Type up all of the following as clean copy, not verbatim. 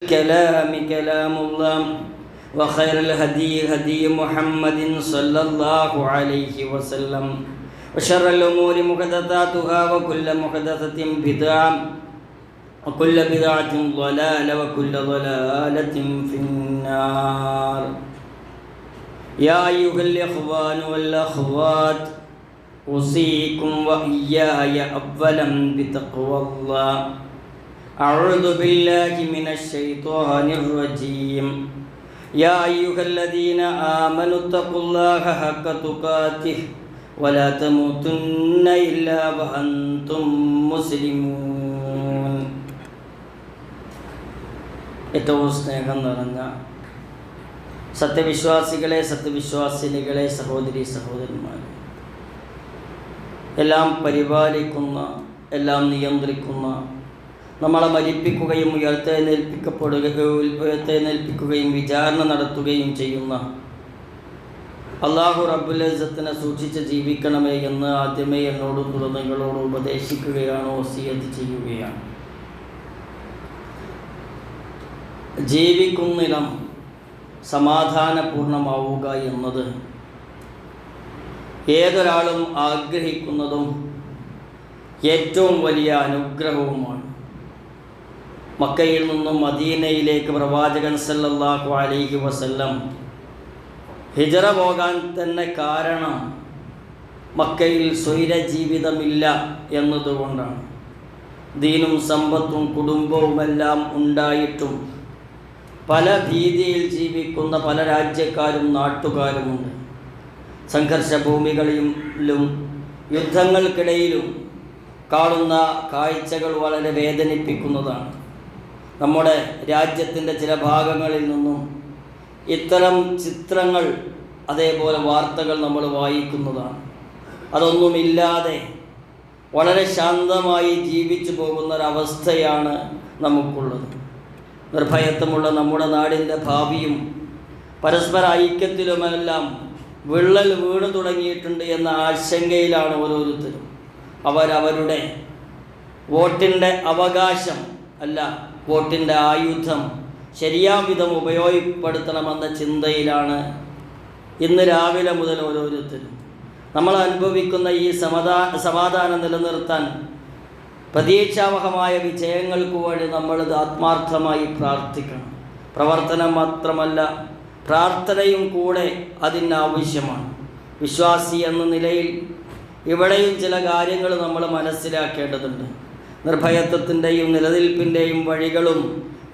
الكلام كلام الله وخير الهدي هدي محمد صلى الله عليه وسلم وشر الأمور محدثاتها وكل محدثة بدعة وكل بدعة ضلالة وكل ضلالة في النار. يا أيها الإخوان والأخوات أوصيكم وإياي أولا بتقوى الله. أعوذ بالله من الشيطان الرجيم. يا أيها الذين آمنوا اتقوا الله حق تقاته ولا تموتن إلا وأنتم مسلمون. ഏറ്റവും സ്നേഹം നിറഞ്ഞ സത്യവിശ്വാസികളെ, സത്യവിശ്വാസിനികളെ, സഹോദരി സഹോദരന്മാരെ, എല്ലാം പരിപാലിക്കുന്ന, എല്ലാം നിയന്ത്രിക്കുന്ന, നമ്മളെ മരിപ്പിക്കുകയും ഉയർത്തെഴുന്നേൽപ്പിക്കുകയും വിചാരണ നടത്തുകയും ചെയ്യുന്ന അല്ലാഹു റബ്ബുൽ ഇസ്സത്തിനെ സൂക്ഷിച്ച് ജീവിക്കണമേ എന്ന് ആദ്യമേ എന്നോടും തുടർന്ന് നിങ്ങളോട് ഉപദേശിക്കുകയാണ്, വസിയത്ത് ചെയ്യുകയാണ്. ജീവിക്കുന്നിടം സമാധാനപൂർണമാവുക എന്നത് ഏതൊരാളും ആഗ്രഹിക്കുന്നതും ഏറ്റവും വലിയ അനുഗ്രഹവുമാണ്. മക്കയിൽ നിന്നും മദീനയിലേക്ക് പ്രവാചകൻ സല്ലല്ലാഹു അലൈഹി വസല്ലം ഹിജറ പോകാൻ തന്നെ കാരണം മക്കയിൽ സ്വൈരജീവിതമില്ല എന്നതുകൊണ്ടാണ്. ദീനും സമ്പത്തും കുടുംബവുമെല്ലാം ഉണ്ടായിട്ടും പല ഭീതിയിൽ ജീവിക്കുന്ന പല രാജ്യക്കാരും നാട്ടുകാരുമുണ്ട്. സംഘർഷ ഭൂമികളിലും യുദ്ധങ്ങൾക്കിടയിലും കാണുന്ന കാഴ്ചകൾ വളരെ വേദനിപ്പിക്കുന്നതാണ്. നമ്മുടെ രാജ്യത്തിൻ്റെ ചില ഭാഗങ്ങളിൽ നിന്നും ഇത്തരം ചിത്രങ്ങൾ, അതേപോലെ വാർത്തകൾ നമ്മൾ വായിക്കുന്നതാണ്. അതൊന്നുമില്ലാതെ വളരെ ശാന്തമായി ജീവിച്ചു പോകുന്നൊരവസ്ഥയാണ് നമുക്കുള്ളത്. നിർഭയത്വമുള്ള നമ്മുടെ നാടിൻ്റെ ഭാവിയും പരസ്പര ഐക്യത്തിലുമെല്ലാം വിള്ളൽ വീണു തുടങ്ങിയിട്ടുണ്ട് എന്ന ആശങ്കയിലാണ് ഓരോരുത്തരും. അവരവരുടെ വോട്ടിൻ്റെ അവകാശം അല്ല, വോട്ടിൻ്റെ ആയുധം ശരിയാം വിധം ഉപയോഗപ്പെടുത്തണമെന്ന ചിന്തയിലാണ് ഇന്ന് രാവിലെ മുതൽ ഓരോരുത്തരും. നമ്മൾ അനുഭവിക്കുന്ന ഈ സമാധാനം നിലനിർത്താൻ പ്രതീക്ഷാവഹമായ വിജയങ്ങൾക്ക് വേണ്ടി നമ്മളിത് ആത്മാർത്ഥമായി പ്രാർത്ഥിക്കണം. പ്രവർത്തനം മാത്രമല്ല, പ്രാർത്ഥനയും കൂടെ അതിനാവശ്യമാണ്. വിശ്വാസി എന്ന നിലയിൽ ഇവിടെയും ചില കാര്യങ്ങൾ നമ്മൾ മനസ്സിലാക്കേണ്ടതുണ്ട്. നിർഭയത്വത്തിൻ്റെയും നിലനിൽപ്പിൻ്റെയും വഴികളും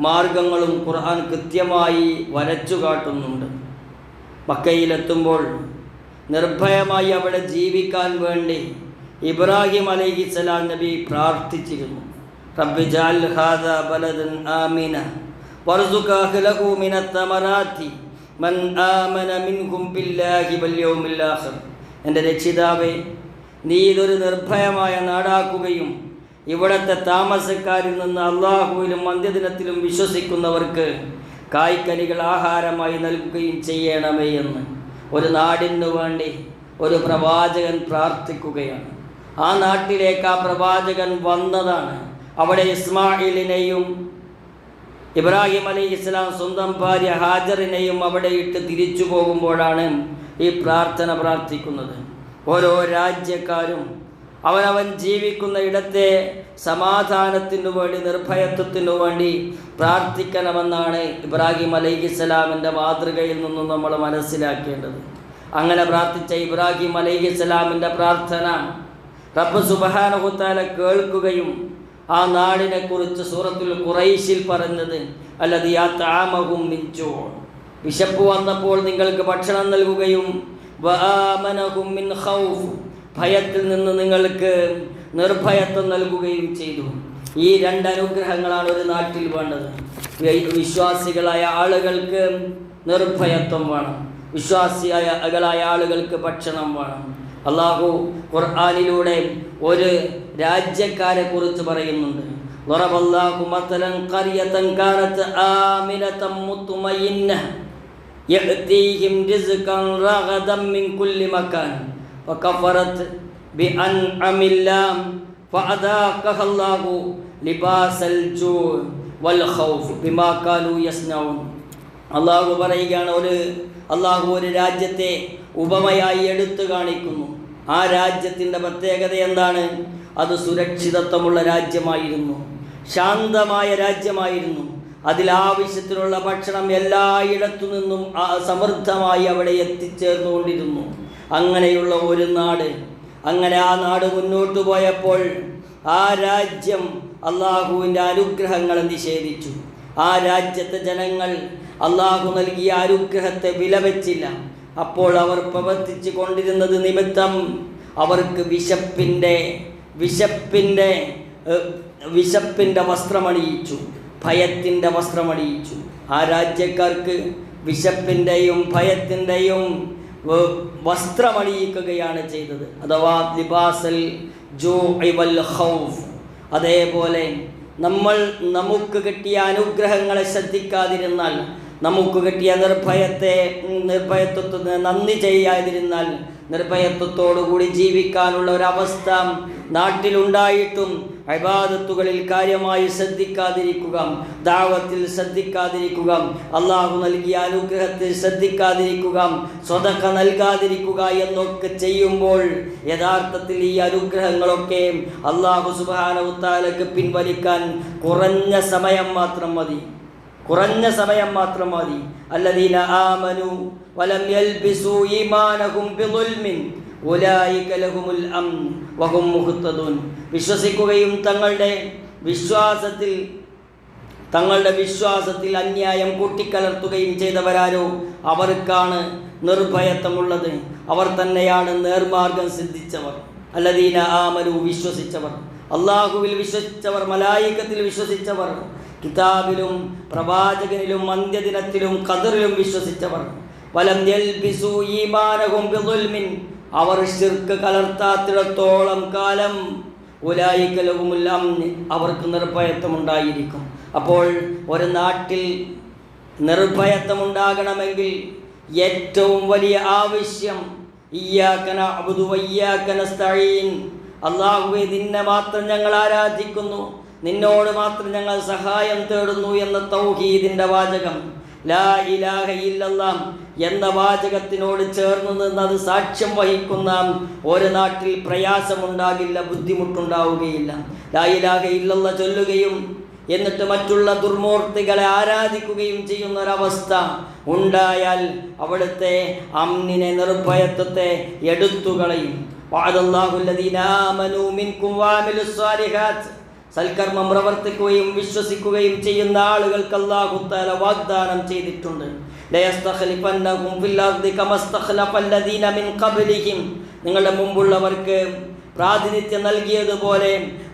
മാർഗങ്ങളും ഖുർആൻ കൃത്യമായി വരച്ചു കാട്ടുന്നുണ്ട്. മക്കയിലെത്തുമ്പോൾ നിർഭയമായി അവിടെ ജീവിക്കാൻ വേണ്ടി ഇബ്രാഹിം അലൈഹിസ്സലാം നബി പ്രാർത്ഥിച്ചിരുന്നു. റബ്ബി ജഅൽ ഹാദാ ബലദൻ ആമിന വർസുഖ് അഹ്ലഹു മിനത്തമറാത്തി മൻ ആമന മിൻഹും ബില്ലാഹി വൽ യൗമിൽ ആഖിർ. എൻ്റെ രക്ഷിതാവേ, നീ ഇതൊരു നിർഭയമായ നാടാക്കുകയും ഇവിടുത്തെ താമസക്കാരിൽ നിന്ന് അള്ളാഹുവിലും അന്ത്യദിനത്തിലും വിശ്വസിക്കുന്നവർക്ക് കായ്ക്കനികൾ ആഹാരമായി നൽകുകയും ചെയ്യണമേ എന്ന് ഒരു നാടിനു വേണ്ടി ഒരു പ്രവാചകൻ പ്രാർത്ഥിക്കുകയാണ്. ആ നാട്ടിലേക്ക് ആ പ്രവാചകൻ വന്നതാണ്. അവിടെ ഇസ്മായിലിനെയും ഇബ്രാഹിം അലൈഹിസ്സലാം സ്വന്തം ഭാര്യ ഹാജറിനെയും അവിടെ ഇട്ട് തിരിച്ചു പോകുമ്പോഴാണ് ഈ പ്രാർത്ഥന പ്രാർത്ഥിക്കുന്നത്. ഓരോ രാജ്യക്കാരും അവനവൻ ജീവിക്കുന്ന ഇടത്തെ സമാധാനത്തിനു വേണ്ടി, നിർഭയത്വത്തിനു വേണ്ടി പ്രാർത്ഥിക്കണമെന്നാണ് ഇബ്രാഹിം അലൈഹിസ്സലാമിൻ്റെ മാതൃകയിൽ നിന്നും നമ്മൾ മനസ്സിലാക്കേണ്ടത്. അങ്ങനെ പ്രാർത്ഥിച്ച ഇബ്രാഹിം അലൈഹിസ്സലാമിൻ്റെ പ്രാർത്ഥന റബ്ബ് സുബ്ഹാനഹു തആല കേൾക്കുകയും ആ നാടിനെക്കുറിച്ച് സൂറത്തുൽ ഖുറൈശിൽ പറഞ്ഞത് അല്ലദീ അത്അമഹും മിൻ ജൂ, വിശപ്പ് വന്നപ്പോൾ നിങ്ങൾക്ക് ഭക്ഷണം നൽകുകയും വആമനഹും മിൻ ഖൗഫ്, ഭയത്തിൽ നിന്ന് നിങ്ങൾക്ക് നിർഭയത്വം നൽകുകയും ചെയ്തു. ഈ രണ്ട് അനുഗ്രഹങ്ങളാണ് ഒരു നാട്ടിൽ വേണ്ടത്. വിശ്വാസികളായ ആളുകൾക്ക് നിർഭയത്വം വേണം, വിശ്വാസികളായ ആളുകൾക്ക് ഭക്ഷണം വേണം. അല്ലാഹു ഖുർആനിലൂടെ ഒരു രാജ്യക്കാരെ കുറിച്ച് പറയുന്നുണ്ട്. ളറബല്ലാഹു മതലൻ ഖറിയതൻ കാനത് ആമിനതൻ മുത്മയിന്നഹ യഅതീഹിം റിസ്ഖൻ റഗദൻ മിൻ കുല്ലി മകാൻ വകഫറത് ബിഅൻഅമില്ലാഹ് ഫഅദാഖഹല്ലാഹു ലിബാസൽ ജൂ വൽ ഖൗഫ് ബിമാ കാനൂ യസ്നഊൻ. അള്ളാഹു പറയുകയാണ്, അള്ളാഹു ഒരു രാജ്യത്തെ ഉപമയായി എടുത്തു കാണിക്കുന്നു. ആ രാജ്യത്തിൻ്റെ പ്രത്യേകത എന്താണ്? അത് സുരക്ഷിതത്വമുള്ള രാജ്യമായിരുന്നു, ശാന്തമായ രാജ്യമായിരുന്നു. അതിലാവശ്യത്തിനുള്ള ഭക്ഷണം എല്ലായിടത്തു നിന്നും സമൃദ്ധമായി അവിടെ എത്തിച്ചേർന്നുകൊണ്ടിരുന്നു. അങ്ങനെയുള്ള ഒരു നാട്, അങ്ങനെ ആ നാട് മുന്നോട്ട് പോയപ്പോൾ ആ രാജ്യം അള്ളാഹുവിൻ്റെ അനുഗ്രഹങ്ങളെ നിഷേധിച്ചു. ആ രാജ്യത്തെ ജനങ്ങൾ അള്ളാഹു നൽകിയ അനുഗ്രഹത്തെ വിലവെച്ചില്ല. അപ്പോൾ അവർ പ്രവർത്തിച്ചു കൊണ്ടിരുന്നത് നിമിത്തം അവർക്ക് വിശപ്പിൻ്റെ വസ്ത്രമണിയിച്ചു, ഭയത്തിൻ്റെ വസ്ത്രമണിയിച്ചു. ആ രാജ്യക്കാർക്ക് വിശപ്പിൻ്റെയും ഭയത്തിൻ്റെയും വസ്ത്രമണിയിക്കുകയാണ് ചെയ്തത്, അഥവാ ലിബാസൽ ജൂഇ വൽ ഖൗഫ്. അതേപോലെ നമുക്ക് കിട്ടിയ അനുഗ്രഹങ്ങളെ ശ്രദ്ധിക്കാതിരുന്നാൽ, നമുക്ക് കിട്ടിയ നിർഭയത്വത്തിന് നന്ദി ചെയ്യാതിരുന്നാൽ, നിർഭയത്വത്തോടുകൂടി ജീവിക്കാനുള്ള ഒരവസ്ഥ നാട്ടിലുണ്ടായിട്ടും ഇബാദത്തുകളിൽ കാര്യമായി ശ്രദ്ധിക്കാതിരിക്കുക, ദഅവത്തിൽ ശ്രദ്ധിക്കാതിരിക്കുക, അള്ളാഹു നൽകിയ അനുഗ്രഹത്തിൽ ശ്രദ്ധിക്കാതിരിക്കുക, സ്വതക്ക നൽകാതിരിക്കുക എന്നൊക്കെ ചെയ്യുമ്പോൾ യഥാർത്ഥത്തിൽ ഈ അനുഗ്രഹങ്ങളൊക്കെ അള്ളാഹു സുബ്ഹാനഹു വ തആലക്ക് പിൻവലിക്കാൻ കുറഞ്ഞ സമയം മാത്രം മതി. അല്ലദീന ആമനു വലം യൽബിസു ഈമാനഹും ബിളുൽമിൻ ഉലൈക ലഹുമുൽ അംൻ വഹും മുഹ്തദൂൻ. വിശ്വസിക്കുകയും തങ്ങളുടെ വിശ്വാസത്തിൽ അന്യായം കൂട്ടിക്കലർത്തുകയും ചെയ്തവരാരോ അവർക്കാണ് നിർഭയത്വമുള്ളത്. അവർ തന്നെയാണ് നേർമാർഗം സിദ്ധിച്ചവർ. അല്ലദീന ആമനു വിശ്വസിച്ചവർ, അള്ളാഹുവിൽ വിശ്വസിച്ചവർ, മലായികത്തിൽ വിശ്വസിച്ചവർ, കിതാബിലും പ്രവാചകനിലും അന്ത്യദിനത്തിലും ഖദറിലും വിശ്വസിച്ചവർ. വലം യൽബിസു ഈമാനഹും ബിളുൽമിൻ, അവർ ശിർക്ക് കലർത്താത്തിടത്തോളം കാലം ഉലൈക ലഹുമുൽ അംൻ, അവർക്ക് നിർഭയത്വമുണ്ടായിരിക്കും. അപ്പോൾ ഒരു നാട്ടിൽ നിർഭയത്വമുണ്ടാകണമെങ്കിൽ ഏറ്റവും വലിയ ആവശ്യം ഇയ്യാക നഅ്ബുദു വഇയ്യാക നസ്തഈൻ, അല്ലാഹുവേ നിന്നെ മാത്രം ഞങ്ങൾ ആരാധിക്കുന്നു, നിന്നോട് മാത്രം ഞങ്ങൾ സഹായം തേടുന്നു എന്ന തൗഹീദിൻ്റെ വാചകം, ലാ ഇലാഹ ഇല്ലല്ലാഹ് എന്ന വാചകത്തിനോട് ചേർന്ന് നിന്നത് സാക്ഷ്യം വഹിക്കുന്ന ഒരു നാട്ടിൽ പ്രയാസമുണ്ടാകില്ല, ബുദ്ധിമുട്ടുണ്ടാവുകയില്ല. ലാ ഇലാഹ ഇല്ലല്ലാഹ് ചൊല്ലുകയും എന്നിട്ട് മറ്റുള്ള ദുർമൂർത്തികളെ ആരാധിക്കുകയും ചെയ്യുന്ന ഒരവസ്ഥ ഉണ്ടായാൽ അവിടുത്തെ അമ്നിനെ, നിർഭയത്വത്തെ എടുത്തുകളയും. വഅദല്ലാഹു അല്ലദീന ആമനൂ മിൻകും വഅമിലുസ് സാലിഹാത്ത്, സൽക്കർമ്മം പ്രവർത്തിക്കുകയും വിശ്വസിക്കുകയും ചെയ്യുന്ന ആളുകൾക്ക് അല്ലാഹു തആല വാഗ്ദാനം ചെയ്തിട്ടുണ്ട്. ലയസ്തഖ്ലിഫന്നഹും ഫിൽ അർദി കമസ്തഖ്ലഫല്ലദീന മിൻ ഖബ്ലിഹിം, നിങ്ങളുടെ മുമ്പുള്ളവർക്ക് പ്രാതിനിധ്യം നൽകിയതുപോലെ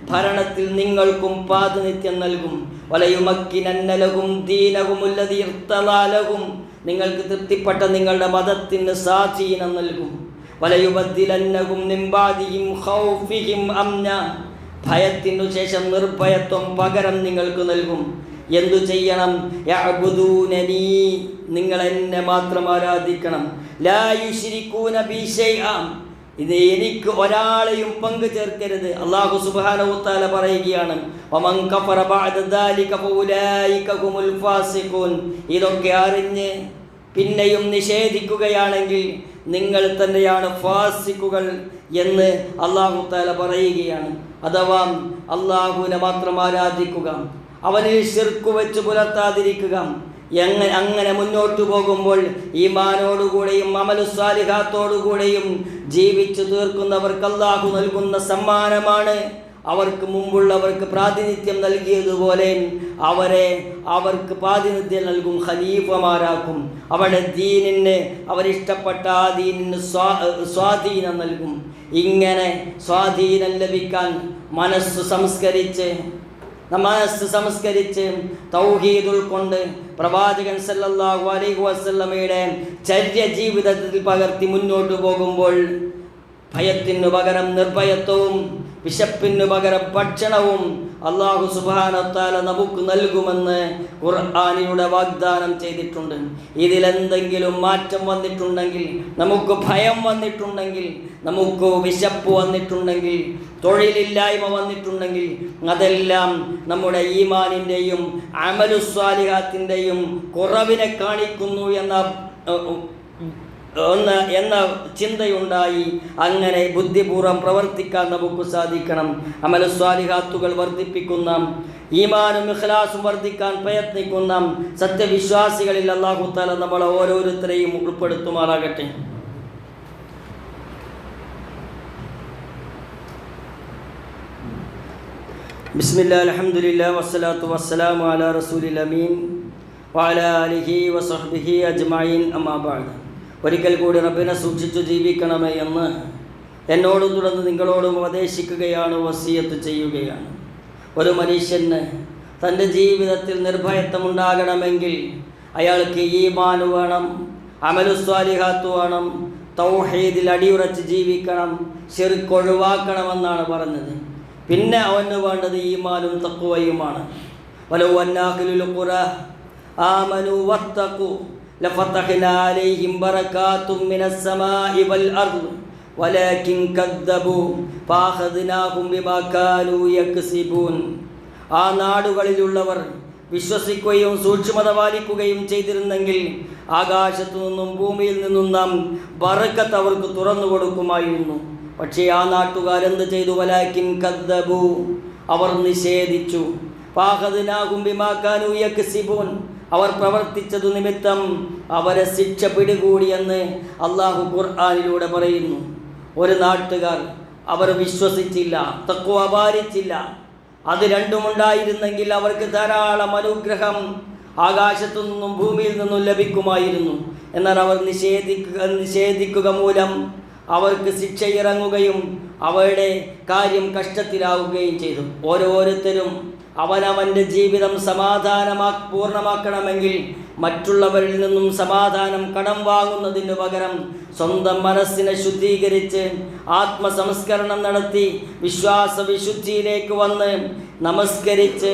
ഭരണത്തിൽ നിങ്ങൾക്കും പ്രാതിനിധ്യം നൽകും. വലയുമക്കിനന്ന ലഹും ദീനഹുമുല്ലദീ ഇർതളാ ലഹും, നിങ്ങൾക്ക് തൃപ്തിപ്പെട്ട നിങ്ങളുടെ മതത്തിന് സ്വാധീനം നൽകും. വലയുബദ്ദിലന്നഹും മിൻ ബഅദിഹിം ഖൗഫിഹിം അംന, ഭയത്തിനു ശേഷം നിർഭയത്വം പകരം നിങ്ങൾക്ക് നൽകും. എന്തു ചെയ്യണം? യഅ്ബുദൂനനീ, നിങ്ങൾ എന്നെ മാത്രം ആരാധിക്കണം. ലാ യുശ്രികൂന ബി ശൈഅ, ഇത് എനിക്ക് ഒരാളെയും പങ്കു ചേർക്കരുത്. അല്ലാഹു സുബ്ഹാനഹു വ തആല പറയുകയാണ്, വമൻ കഫറ ബഅദ ദാലിക ഫഉലൈക ഹുമുൽ ഫാസിഖൂൻ. ഇതൊക്കെ അറിഞ്ഞ് പിന്നെയും നിഷേധിക്കുകയാണെങ്കിൽ നിങ്ങൾ തന്നെയാണ് ഫാസിഖുകൾ എന്ന് അല്ലാഹു തആല പറയുകയാണ്. അഥവാ അല്ലാഹുവിനെ മാത്രം ആരാധിക്കുക, അവനിൽ ശിർക്ക് വെച്ച് പുലർത്താതിരിക്കുക. അങ്ങനെ മുന്നോട്ട് പോകുമ്പോൾ ഈമാനോടുകൂടെയും അമലു സ്വാലിഹാത്തോടുകൂടെയും ജീവിച്ചു തീർക്കുന്നവർക്ക് അല്ലാഹു നൽകുന്ന സമ്മാനമാണ് അവർക്ക് മുമ്പുള്ളവർക്ക് പ്രാതിനിധ്യം നൽകിയതുപോലെ അവർക്ക് പ്രാതിനിധ്യം നൽകും, ഖലീഫമാരാക്കും. അവരുടെ ദീനിന്, അവരിഷ്ടപ്പെട്ട ആ ദീനിന് സ്വാധീനം നൽകും. ഇങ്ങനെ സ്വാധീനം ലഭിക്കാൻ മനസ്സ് സംസ്കരിച്ച് തൗഹീദ് ഉൾക്കൊണ്ട് പ്രവാചകൻ സല്ലല്ലാഹു അലൈഹി വസല്ലമയുടെ ചര്യ ജീവിതത്തിൽ പകർത്തി മുന്നോട്ട് പോകുമ്പോൾ ഭയത്തിനു പകരം നിർഭയത്വവും വിശപ്പിനു പകരം ഭക്ഷണവും അല്ലാഹു സുബ്ഹാനഹു വ തആല നമുക്ക് നൽകുമെന്ന് ഖുർആനിലൂടെ വാഗ്ദാനം ചെയ്തിട്ടുണ്ട്. ഇതിലെന്തെങ്കിലും മാറ്റം വന്നിട്ടുണ്ടെങ്കിൽ, നമുക്ക് ഭയം വന്നിട്ടുണ്ടെങ്കിൽ, നമുക്ക് വിശപ്പ് വന്നിട്ടുണ്ടെങ്കിൽ, തൊഴിലില്ലായ്മ വന്നിട്ടുണ്ടെങ്കിൽ, അതെല്ലാം നമ്മുടെ ഈമാനിൻ്റെയും അമലുസ്വാലിഹാത്തിൻ്റെയും കുറവിനെ കാണിക്കുന്നു എന്ന ചിന്തയുണ്ടായി. അങ്ങനെ ബുദ്ധിപൂർവ്വം പ്രവർത്തിക്കാൻ നമുക്ക് സാധിക്കണം. അമലുസ്വാലിഹാത്തുകൾ വർദ്ധിപ്പിക്കുന്ന, ഈമാനും ഇഖ്ലാസും വർദ്ധിക്കാൻ പ്രയത്നിക്കുന്ന സത്യവിശ്വാസികളിൽ അല്ലാഹു തആല നമ്മളെ ഓരോരുത്തരെയും ഉൾപ്പെടുത്തുമാറാകട്ടെ. ബിസ്മില്ലാഹിർ അൽഹംദുലില്ലാഹി വസ്സലാത്തു വസ്സലാമു അലാ റസൂലിൽ അമീൻ വഅലാ ആലിഹി വസഹ്ബിഹി അജ്മഈൻ അമ്മാ ബഅദ്. ഒരിക്കൽ കൂടി റബ്ബിനെ സൂക്ഷിച്ചു ജീവിക്കണമേ എന്ന് എന്നോടും തുടർന്ന് നിങ്ങളോടും ഉപദേശിക്കുകയാണ്, വസിയത്ത് ചെയ്യുകയാണ്. ഒരു മനുഷ്യന് തൻ്റെ ജീവിതത്തിൽ നിർഭയത്വമുണ്ടാകണമെങ്കിൽ അയാൾക്ക് ഈമാൻ വേണം, അമലുസ്വാലിഹാത്ത് വേണം, തൗഹീദിൽ അടിയുറച്ച് ജീവിക്കണം, ശിർക്ക് ഒഴിവാക്കണമെന്നാണ് പറഞ്ഞത്. പിന്നെ അവന് വേണ്ടത് ഈമാനും തഖ്വയുമാണ്. വലൗ അന്നാ അഹ്ലുൽ ഖുറ ആമനു വത്തഖു ലഫതഹ്നാ അലൈഹിം ബറകാതും മിനസ് സമാഇ വൽ അർദ് വലാകിൻ കദ്ദബു ഫഅഖദ്നാഹും ബിമാ കാനൂ യക്സിബൂൻ. ആ നാടുകളിലുള്ളവർ വിശ്വസിക്കുകയും സൂക്ഷ്മത പാലിക്കുകയും ചെയ്തിരുന്നെങ്കിൽ ആകാശത്തു നിന്നും ഭൂമിയിൽ നിന്നും നാം ബറക്കത്ത് അവർക്ക് തുറന്നു കൊടുക്കുമായിരുന്നു. പക്ഷേ ആ നാട്ടുകാരെന്ത് ചെയ്തു? വലാകിൻ കദ്ദബു, അവർ നിഷേധിച്ചു. ഫഅഖദ്നാഹും ബിമാ കാനൂ യക്സിബൂൻ, അവർ പ്രവർത്തിച്ചതു നിമിത്തം അവരെ ശിക്ഷ പിടികൂടിയെന്ന് അല്ലാഹു ഖുർആനിലൂടെ പറയുന്നു. ഒരു നാട്ടുകാർ അവർ വിശ്വസിച്ചില്ല, തഖ്വ പാലിച്ചില്ല. അത് രണ്ടുമുണ്ടായിരുന്നെങ്കിൽ അവർക്ക് ധാരാളം അനുഗ്രഹം ആകാശത്തു നിന്നും ഭൂമിയിൽ നിന്നും ലഭിക്കുമായിരുന്നു. എന്നാൽ അവർ നിഷേധിക്കുക മൂലം അവർക്ക് ശിക്ഷ ഇറങ്ങുകയും അവരുടെ കാര്യം കഷ്ടത്തിലാവുകയും ചെയ്തു. ഓരോരുത്തരും അവനവൻ്റെ ജീവിതം പൂർണ്ണമാക്കണമെങ്കിൽ മറ്റുള്ളവരിൽ നിന്നും സമാധാനം കടം വാങ്ങുന്നതിനു പകരം സ്വന്തം മനസ്സിനെ ശുദ്ധീകരിച്ച് ആത്മസംസ്കരണം നടത്തി വിശ്വാസവിശുദ്ധിയിലേക്ക് വന്ന് നമസ്കരിച്ച്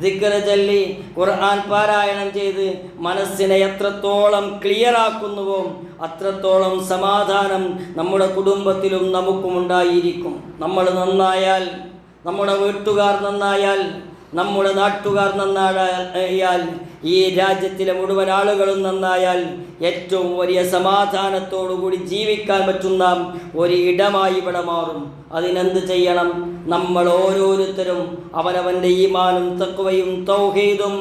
ദിക്ർ ചൊല്ലി ഖുർആൻ പാരായണം ചെയ്ത് മനസ്സിനെ എത്രത്തോളം ക്ലിയറാക്കുന്നുവോ അത്രത്തോളം സമാധാനം നമ്മുടെ കുടുംബത്തിലും നമുക്കുമുണ്ടായിരിക്കും. നമ്മൾ നന്നായാൽ, നമ്മുടെ വീട്ടുകാർ നന്നായാൽ, നമ്മുടെ നാട്ടുകാർ നന്നായാൽ, ഈ രാജ്യത്തിലെ മുഴുവൻ ആളുകളും നന്നായാൽ ഏറ്റവും വലിയ സമാധാനത്തോടുകൂടി ജീവിക്കാൻ പറ്റുന്ന ഒരു ഇടമായി ഇവിടെ മാറും. അതിനെന്ത് ചെയ്യണം? നമ്മൾ ഓരോരുത്തരും അവനവൻ്റെ ഈമാനും തഖ്വയും തൗഹീദും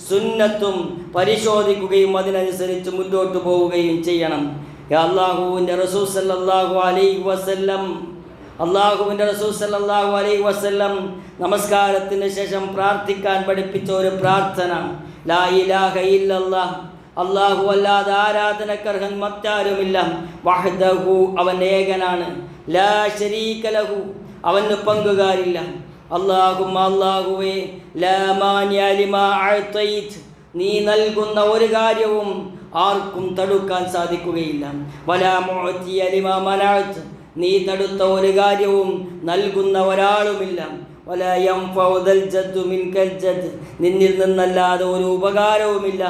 സുന്നത്തും പരിശോധിക്കുകയും അതിനനുസരിച്ച് മുന്നോട്ട് പോവുകയും ചെയ്യണം. അല്ലാഹുവിൻ്റെ റസൂൽ സല്ലല്ലാഹു അലൈഹി വസല്ലം നമസ്കാരത്തിന് ശേഷം പ്രാർത്ഥിക്കാൻ പഠിപ്പിച്ച ഒരു പ്രാർത്ഥന, ലാ ഇലാഹ ഇല്ലല്ലാഹ്, അല്ലാഹു അല്ലാതെ ആരാധനക്കർഹൻ മറ്റാരുമില്ല, വഹ്ദഹു, അവൻ ഏകനാണ്, ലാ ശരീക ലഹു, അവന് പങ്കുകാരില്ല, അല്ലാഹുമ്മ, അല്ലാഹുവേ, ലാ മാനിഅ ലിമാ അഅതൈത്, നീ നൽകുന്ന ഒരു കാര്യവും ആർക്കും തടുക്കാൻ സാധിക്കുകയില്ല, വലാ മുഅതിയ ലിമാ മനഅത്, നീ തടുത്ത ഒരു കാര്യവും നൽകുന്ന ഒരാളുമില്ല, വലാ യൻഫഉ ദൽ ജദ്ദു മിൻകൽ ജദ്ദ്, നിന്നിൽ നിന്നല്ലാതെ ഒരു ഉപകാരവുമില്ല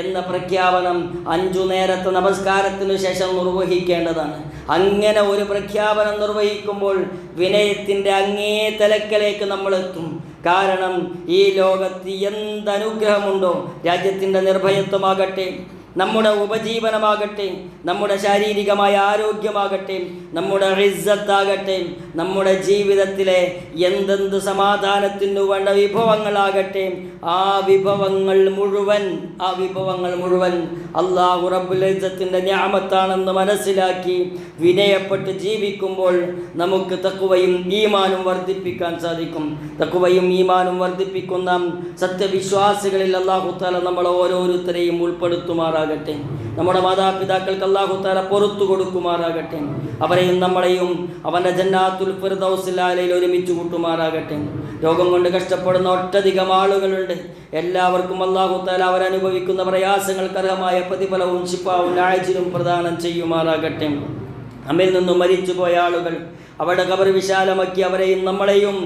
എന്ന പ്രഖ്യാപനം 5 നേരത്തെ നമസ്കാരത്തിനു ശേഷം നിർവഹിക്കേണ്ടതാണ്. അങ്ങനെ ഒരു പ്രഖ്യാപനം നിർവഹിക്കുമ്പോൾ വിനയത്തിൻ്റെ അങ്ങേ തലക്കലേക്ക് നമ്മൾ എത്തും. കാരണം ഈ ലോകത്ത് എന്തനുഗ്രഹമുണ്ടോ, രാജ്യത്തിൻ്റെ നിർഭയത്വമാകട്ടെ, നമ്മുടെ ഉപജീവനമാകട്ടെ, നമ്മുടെ ശാരീരികമായ ആരോഗ്യമാകട്ടെ, നമ്മുടെ ഇസ്സത്താകട്ടെ, നമ്മുടെ ജീവിതത്തിലെ എന്തെന്ത് സമാധാനത്തിനു വേണ്ട വിഭവങ്ങളാകട്ടെ, ആ വിഭവങ്ങൾ മുഴുവൻ അല്ലാഹു റബ്ബുൽ ഇസ്സത്തിൻ്റെ നിഅമത്താണെന്ന് മനസ്സിലാക്കി വിനയപ്പെട്ട് ജീവിക്കുമ്പോൾ നമുക്ക് തഖ്വയും ഈമാനും വർദ്ധിപ്പിക്കാൻ സാധിക്കും. തഖ്വയും ഈമാനും വർദ്ധിപ്പിക്കുന്ന സത്യവിശ്വാസികളിൽ അല്ലാഹു തആല നമ്മളെ ഓരോരുത്തരെയും ഉൾപ്പെടുത്തുമാറാകട്ടെ. നമ്മുടെ മാതാപിതാക്കൾക്ക് അല്ലാഹു തആല പുറത്തു കൊടുക്കുമാറാകട്ടെ. അവരെയും നമ്മളെയും അവൻ്റെ ജന്നാത്തുൽ ഫിർദൗസിൽ അലയിൽ ഒരുമിച്ച് കൂട്ടുമാറാകട്ടെ. രോഗം കൊണ്ട് കഷ്ടപ്പെടുന്ന ഒട്ടധികം ആളുകളുണ്ട്. എല്ലാവർക്കും അല്ലാഹു തആല അവരനുഭവിക്കുന്ന പ്രയാസങ്ങൾക്ക് അർഹമായ പ്രതിഫലവും ശിഫാവും ആജിലും പ്രദാനം ചെയ്യുമാറാകട്ടെ. നമ്മിൽ നിന്നും മരിച്ചുപോയ ആളുകൾ അവരുടെ ഖബർ വിശാലമാക്കി അവരെയും നമ്മളെയും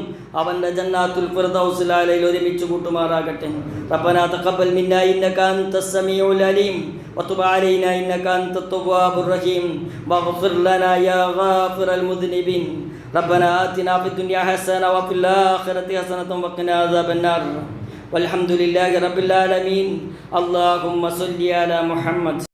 അവൻ്റെ ജന്നാത്തുൽ ഫിർദൗസിൽ അലയിൽ ഒരുമിച്ച് കൂട്ടുമാറാകട്ടെ. റബ്ബനാ തഖബ്ബൽ മിന്നാ ഇന്നക അൻതസ് സമീഉൽ അലീം വതുബ് അലൈനാ ഇന്നക അൻതത് തവ്വാബുർ റഹീം വഗ്ഫിർ ലനാ യാ ഗാഫിറൽ മുദ്നിബീൻ. റബ്ബനാ ആതിനാ ഫിദ് ദുനിയാ ഹസന വഫിൽ ആഖിറതി ഹസനതൻ വഖിനാ അദാബൻ നാർ. വൽഹംദുലില്ലാഹി റബ്ബിൽ ആലമീൻ. അല്ലാഹുമ്മ സ്വല്ലി അലാ മുഹമ്മദ്.